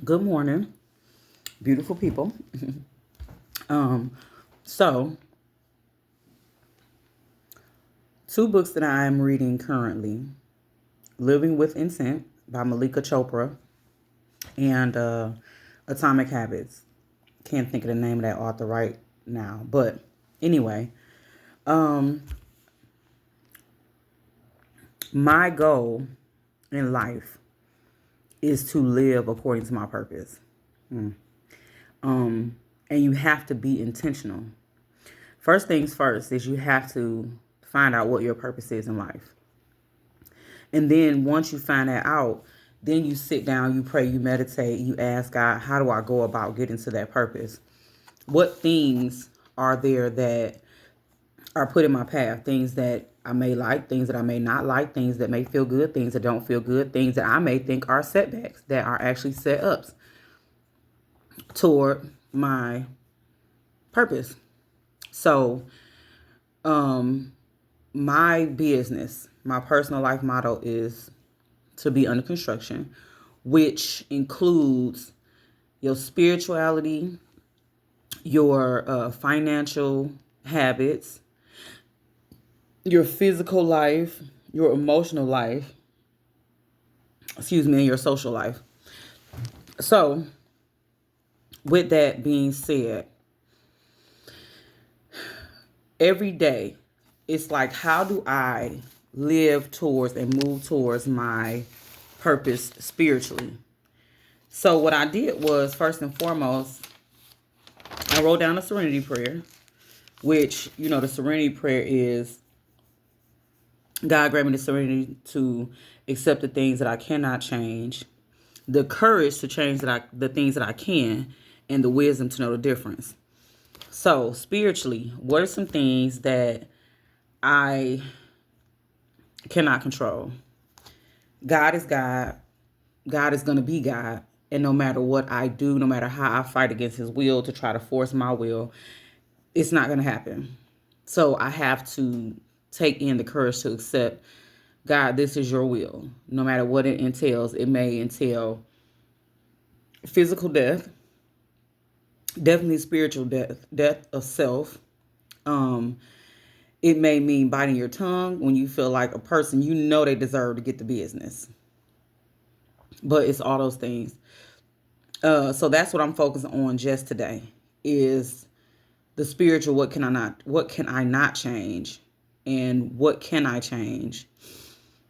Good morning, beautiful people. Um, so two books that I am reading currently: "Living with Intent" by Malika Chopra and "Atomic Habits." Can't think of the name of that author right now, but anyway, um, my goal in life is to live according to my purpose. And you have to be intentional. First things first is you have to find out what your purpose is in life. And then once you find that out, then you sit down, you pray, you meditate, you ask God, how do I go about getting to that purpose? What things are there that are put in my path? Things that I may like, things that I may not like, things that may feel good, things that don't feel good, things that I may think are setbacks that are actually set ups toward my purpose. So, um, my business, my personal life motto is to be under construction, which includes your spirituality, your financial habits, your physical life, your emotional life, and your social life. So, with that being said, every day it's like, how do I live towards and move towards my purpose spiritually? So, what I did was, first and foremost, I wrote down a serenity prayer, which, the serenity prayer is, God grant me the serenity to accept the things that I cannot change, the courage to change the things that I can, and the wisdom to know the difference. So, spiritually, what are some things that I cannot control? God is God. God is going to be God. And no matter what I do, no matter how I fight against his will to try to force my will, it's not going to happen. So I have to take in the courage to accept, God, this is your will. No matter what it entails, it may entail physical death, definitely spiritual death, death of self. Um, it may mean biting your tongue when you feel like a person, they deserve to get the business. But it's all those things. So that's what I'm focusing on just today is the spiritual. What can I not change? And what can I change?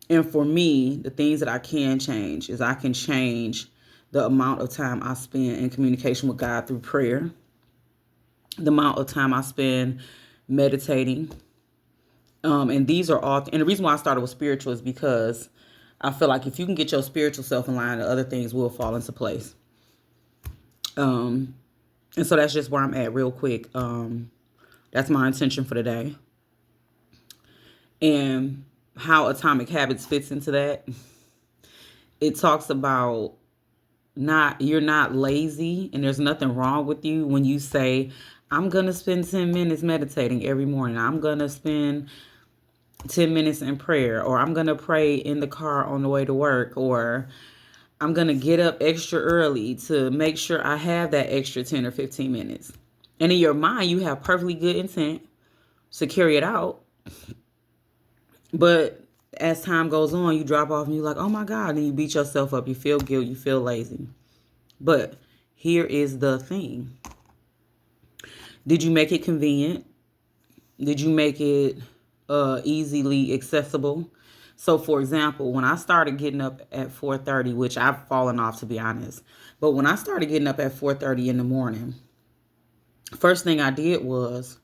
And for me, the things that I can change is I can change the amount of time I spend in communication with God through prayer, the amount of time I spend meditating. And these are all, and the reason why I started with spiritual is because I feel like if you can get your spiritual self in line, the other things will fall into place. Um, and so that's just where I'm at real quick. That's my intention for today. And how Atomic Habits fits into that. It talks about you're not lazy, and there's nothing wrong with you when you say, I'm going to spend 10 minutes meditating every morning. I'm going to spend 10 minutes in prayer, or I'm going to pray in the car on the way to work, or I'm going to get up extra early to make sure I have that extra 10 or 15 minutes. And in your mind, you have perfectly good intent to carry it out. But as time goes on, you drop off and you're like, oh my God, and you beat yourself up. You feel guilt, you feel lazy. But here is the thing. Did you make it convenient? Did you make it easily accessible? So, for example, when I started getting up at 4:30, which I've fallen off to be honest, but when I started getting up at 4:30 in the morning, first thing I did was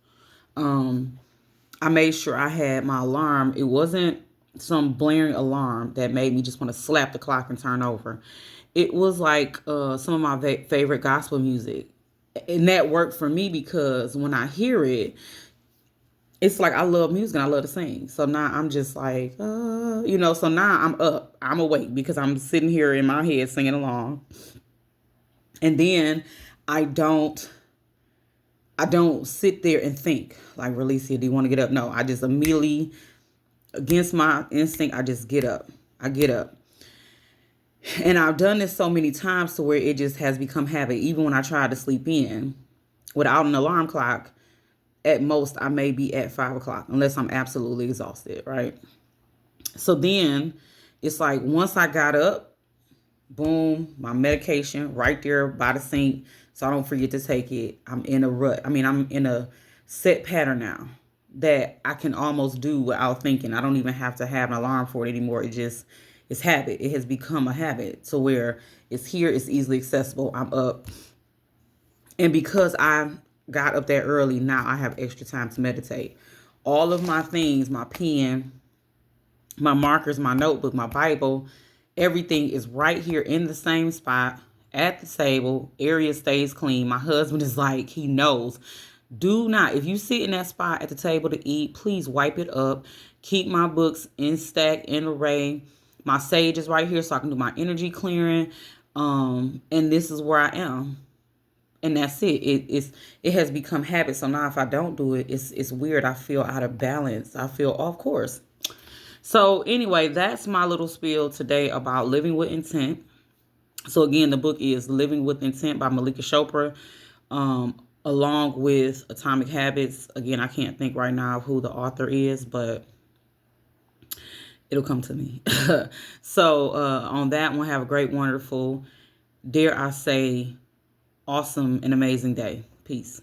I made sure I had my alarm. It wasn't some blaring alarm that made me just want to slap the clock and turn over. It was like some of my favorite gospel music. And that worked for me because when I hear it, it's like I love music and I love to sing. So now I'm just like, so now I'm up. I'm awake because I'm sitting here in my head singing along. And then I don't I don't sit there and think like, Relicia, do you want to get up? No, I just immediately, against my instinct, I just get up. I get up. And I've done this so many times to where it just has become habit. Even when I try to sleep in without an alarm clock, at most I may be at 5 o'clock unless I'm absolutely exhausted, right? So then it's like once I got up, boom, my medication right there by the sink, so I don't forget to take it. I'm in a rut. I mean, I'm in a set pattern now that I can almost do without thinking. I don't even have to have an alarm for it anymore. It's habit. It has become a habit to where it's here, it's easily accessible. I'm up. And because I got up there early, now I have extra time to meditate. All of my things, my pen, my markers, my notebook, my Bible, everything is right here in the same spot at the table. Area stays clean. My husband is like, he knows. Do not, if you sit in that spot at the table to eat, please wipe it up. Keep my books in stack, in array. My sage is right here so I can do my energy clearing. And this is where I am. And that's it. It has become habit. So now if I don't do it, it's weird. I feel out of balance. I feel off course. So anyway, that's my little spiel today about living with intent. So again, the book is Living with Intent by Malika Chopra, along with Atomic Habits. Again, I can't think right now of who the author is, but it'll come to me. So on that one, have a great, wonderful, dare I say, awesome and amazing day. Peace.